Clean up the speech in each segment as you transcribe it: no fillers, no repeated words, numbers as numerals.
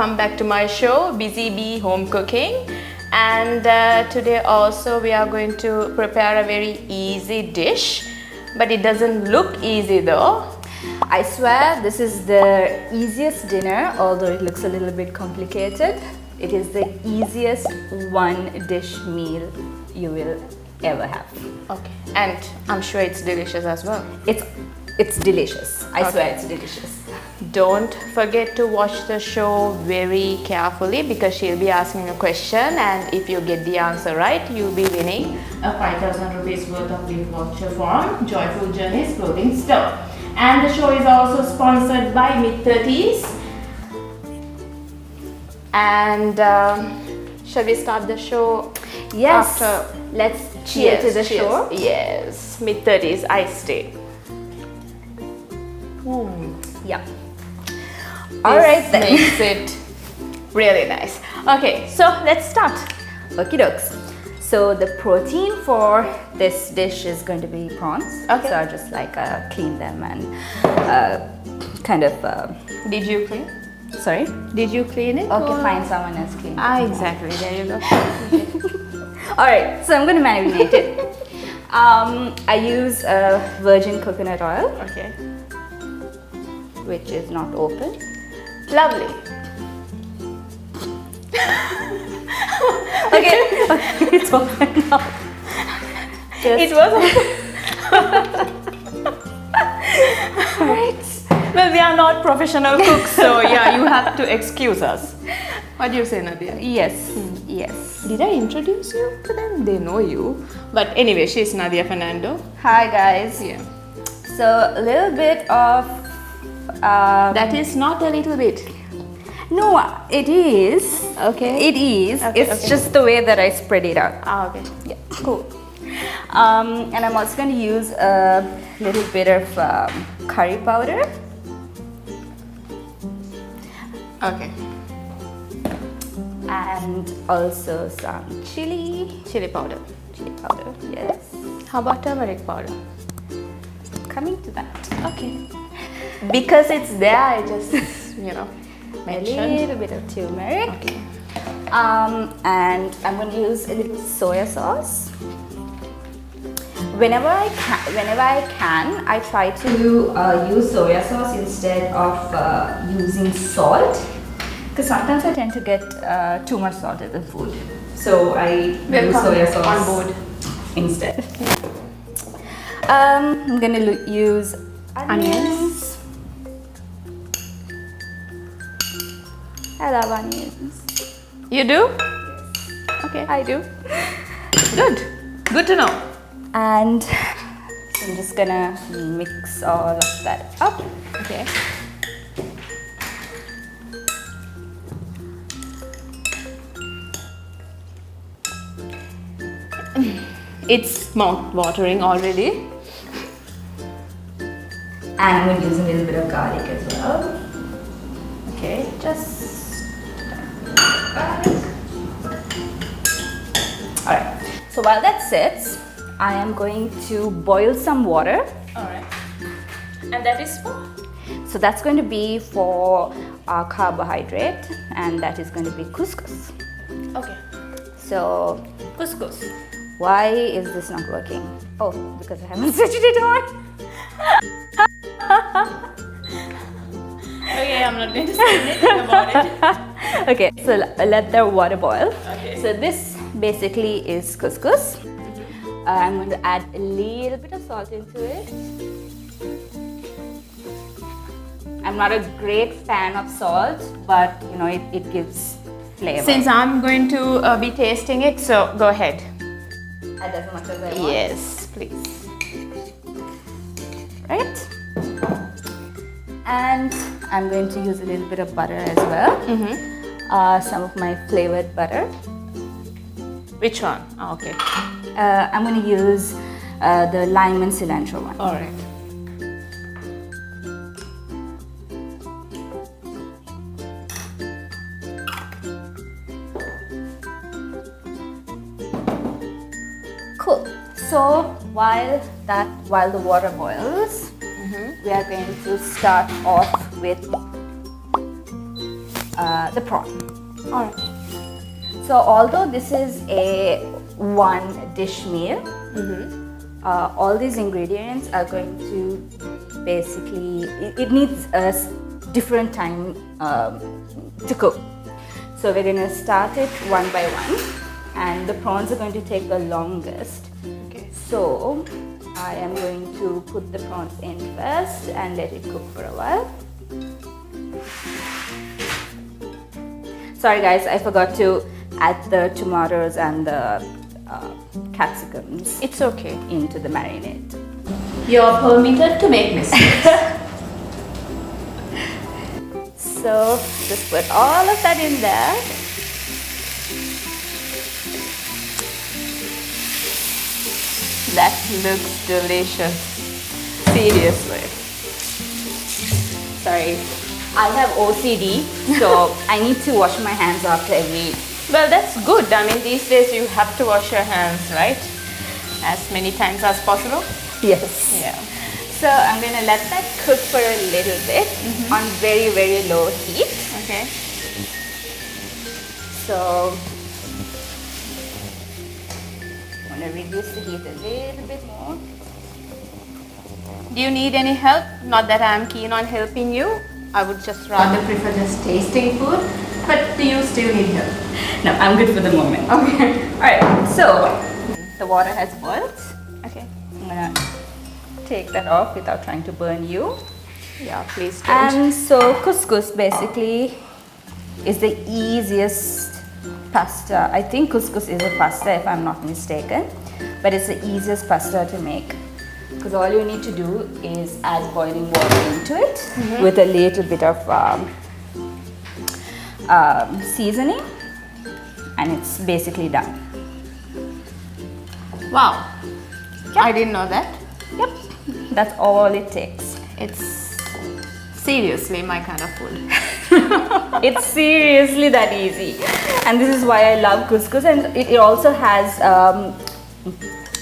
welcome back to my show, Busy Bee Home Cooking. And today also we are going to prepare a very easy dish, but it doesn't look easy though. I swear this is the easiest dinner, although it looks a little bit complicated. It is the easiest one dish meal you will ever have. Okay, and I'm sure it's delicious as well. It's delicious. I swear it's delicious. Don't forget to watch the show very carefully because she'll be asking a question, and if you get the answer right, you'll be winning a 5,000 rupees worth of gift voucher from Joyful Journeys clothing store. And the show is also sponsored by Mid-30s. And shall we start the show? Yes. Let's cheer to the show. Yes. Mid-30s iced tea. Yeah. All right then. Makes it really nice. Okay, so let's start. Okie dokes. So the protein for this dish is going to be prawns. Okay. So I'll just clean them and kind of. Did you clean? Sorry? Did you clean it? Okay, find someone else clean. Exactly. There you go. All right. So I'm going to marinate it. I use virgin coconut oil. Okay. Which is not open. Lovely. Okay, it's open now. It was open. Alright. Well, we are not professional cooks, so yeah, you have to excuse us. What do you say, Nadiya? Yes, yes. Did I introduce you to them? They know you. But anyway, she's Nadiya Fernando. Hi guys. Yeah. So a little bit of that is not a little bit. No, it is. Okay. It is. Okay, it's just the way that I spread it out. Okay. Yeah, cool. And I'm also going to use a little bit of curry powder. Okay. And also some chili powder. Chili powder, yes. How about turmeric powder? Coming to that. Okay. Because it's there, I just, mentioned. A little bit of turmeric. Okay. And I'm going to use a little soya sauce. Whenever I can, I try to use soya sauce instead of using salt, because sometimes I tend to get too much salt in the food. So I use soya sauce on board instead. I'm going to use onions. I love onions. You do? Okay, I do. Good. Good to know. And I'm just gonna mix all of that up. Okay. It's mouth-watering already. And I'm going to use a little bit of garlic as well. Okay. Just garlic. Alright, so while that sits, I am going to boil some water. Alright. And that is for? So that's going to be for our carbohydrate, and that is going to be couscous. Okay. So, Couscous. why is this not working? Oh, because I haven't switched it on. Okay, I'm not going to say anything about it. Okay, so let the water boil. Okay. So this basically is couscous. I'm going to add a little bit of salt into it. I'm not a great fan of salt, but it gives flavor. Since I'm going to be tasting it, so go ahead. Add as much as I want. Yes, please. Right? And I'm going to use a little bit of butter as well. Some of my flavored butter. Which one? Oh, okay. I'm going to use the lime and cilantro one. All right. Cool. So while the water boils, we are going to start off with the prawn. All right. So although this is a one dish meal, all these ingredients are going to basically, it needs a different time to cook. So we're going to start it one by one, and the prawns are going to take the longest. Okay. So I am going to put the prawns in first and let it cook for a while. Sorry guys, I forgot to add the tomatoes and the capsicums. It's okay. Into the marinade. You're permitted to make mistakes. So just put all of that in there. That looks delicious. Seriously. Sorry, I have OCD, so I need to wash my hands after every. Well, that's good. I mean, these days you have to wash your hands, right? As many times as possible. Yes. Yeah. So I'm going to let that cook for a little bit on very, very low heat. Okay. So I'm going to reduce the heat a little bit more. Do you need any help? Not that I'm keen on helping you. I would just rather prefer just tasting food. But do you still need help? No, I'm good for the moment. Okay. Alright, so the water has boiled. Okay. I'm going to take that off without trying to burn you. Yeah, please don't. And so couscous basically is the easiest pasta. I think couscous is a pasta if I'm not mistaken, but it's the easiest pasta to make because all you need to do is add boiling water into it with a little bit of seasoning, and it's basically done. Wow. Yep. I didn't know that. Yep, that's all it takes. It's seriously my kind of food. It's seriously that easy, and this is why I love couscous, and it also has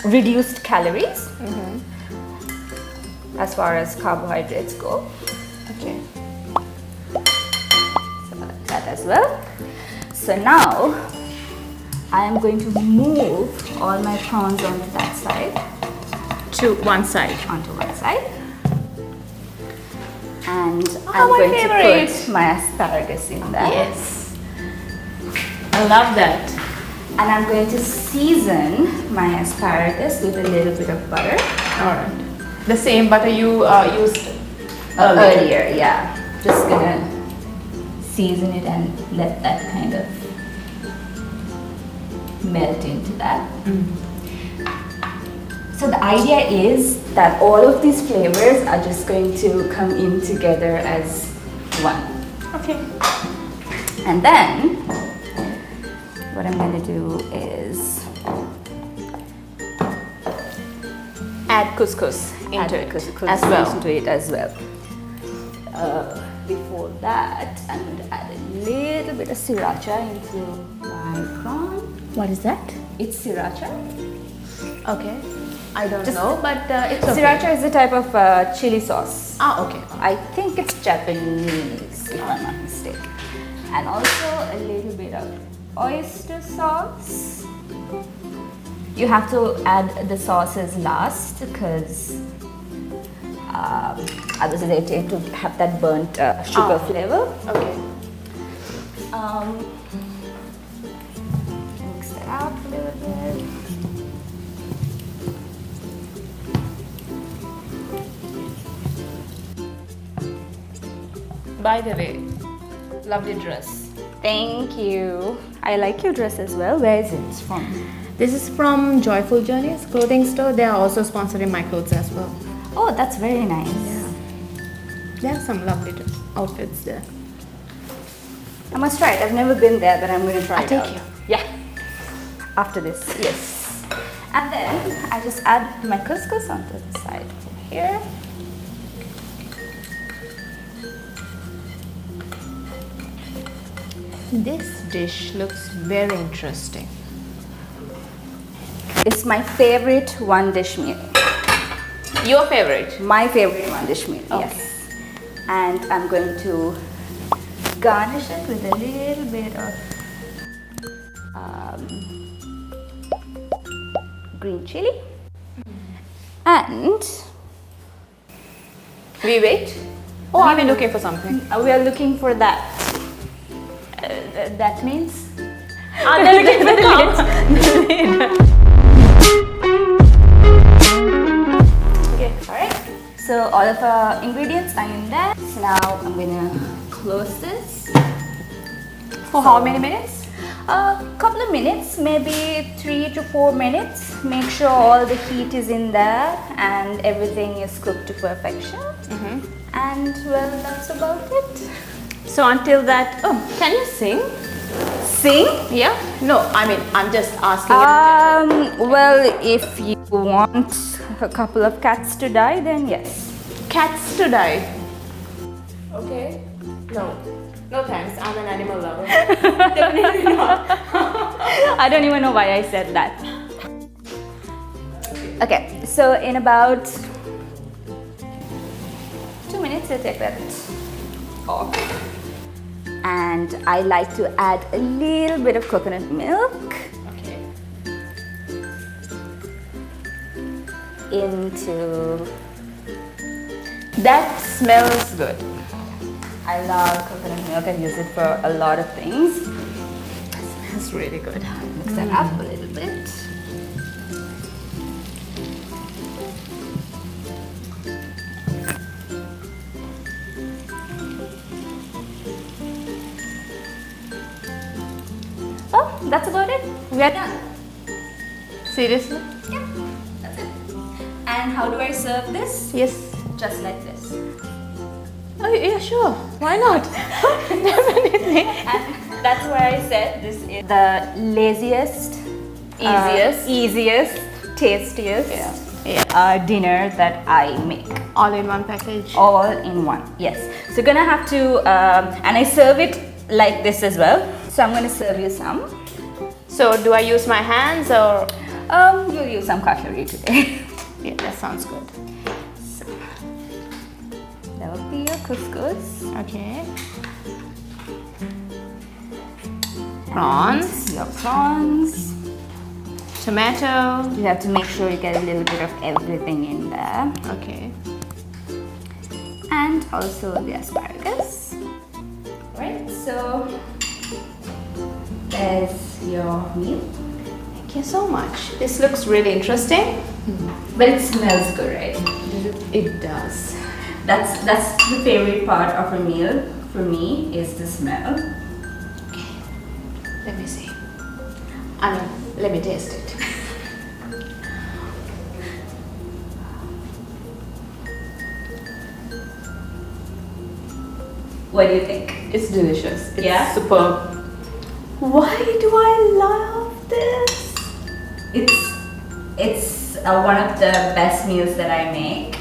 reduced calories as far as carbohydrates go. Okay. So that as well. So now I am going to move all my prawns onto that side. To one side. Onto one side. And Oh, I'm my going favorite. to put my asparagus in there. Yes. I love that. And I'm going to season my asparagus with a little bit of butter. Alright. The same butter you used Earlier, yeah. Just gonna season it and let that kind of melt into that. So the idea is that all of these flavors are just going to come in together as one. Okay. And then what I'm going to do is Add couscous into it couscous as well. into it as well. Before that, I'm going to add a little bit of sriracha into my prawn. What is that? It's sriracha. Okay. I don't Just- know, but it's okay. Sriracha is a type of chili sauce. Ah, okay. I think it's Japanese, if I'm not mistaken. And also a little bit of oyster sauce. You have to add the sauces last because otherwise they tend to have that burnt sugar flavor. Okay. Mix that out a little bit. By the way, lovely dress. Thank you. I like your dress as well. Where is it from? This is from Joyful Journeys clothing store. They are also sponsoring my clothes as well. Oh, that's very nice. Yeah. There are some lovely outfits there. I must try it. I've never been there, but I'm going to try I'll it take out. you. Yeah. After this, yes. And then I just add my couscous onto the side here. This dish looks very interesting. It's my favorite one dish meal. Your favorite? My favorite one dish meal, Okay. yes. And I'm going to garnish it with a little bit of green chili. And we wait. Oh, are we looking for something? We are looking for that. That means? They're looking for the lid. Okay, alright. So all of our ingredients are in there. So now I'm gonna close this. For how many minutes? A couple of minutes, maybe 3 to 4 minutes. Make sure all the heat is in there and everything is cooked to perfection. And well, that's about it. So until that, oh, can you sing? Sing? Yeah? No, I mean, I'm just asking. Well, if you want a couple of cats to die, then yes. Cats to die. Okay. No. No thanks. I'm an animal lover. Definitely not. I don't even know why I said that. Okay, so in about 2 minutes, you take that off. And I like to add a little bit of coconut milk. Okay. Into. That smells good. I love coconut milk. I use it for a lot of things. It smells really good. Mix that up a little bit. Oh, that's about it. We're done. Seriously? Yeah, that's it. And how do I serve this? Yes. Just like this. Oh, yeah, sure. Why not? Definitely. And that's why I said this is the laziest, easiest, tastiest dinner that I make. All in one package. All in one, yes. So you're gonna have to, and I serve it like this as well. So I'm gonna serve you some. So do I use my hands or? You'll use some cutlery today. Yeah, that sounds good. So, that will be your couscous. Okay. Prawns. Your prawns. Tomato. You have to make sure you get a little bit of everything in there. Okay. And also the asparagus. Right, so there's your meal. Thank you so much. This looks really interesting. But it smells good, right? It does. That's the favorite part of a meal for me, is the smell. Okay. Let me see. I mean, let me taste it. What do you think? It's delicious. It's Yeah? superb. Why do I love this? It's one of the best meals that I make,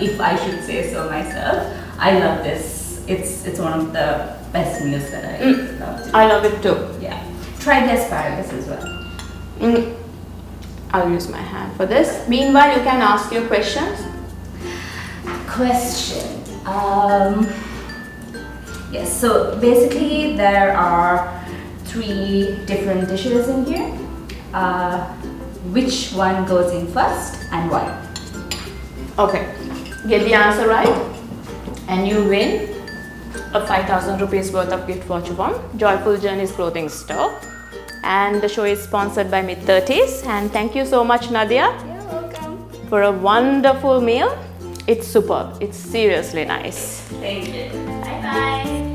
if I should say so myself. I love this. It's one of the best meals that I love to. I love it too. Yeah. Try the asparagus as well. I'll use my hand for this. Meanwhile, you can ask your questions. Question. Yes, so basically there are 3 different dishes in here. Which one goes in first and why? Okay. Get the answer right and you win a 5,000 rupees worth of gift voucher from Joyful Journeys clothing store. And the show is sponsored by Mid-30s. And thank you so much, Nadiya. You're welcome. For a wonderful meal. It's superb. It's seriously nice. Thank you. Bye bye.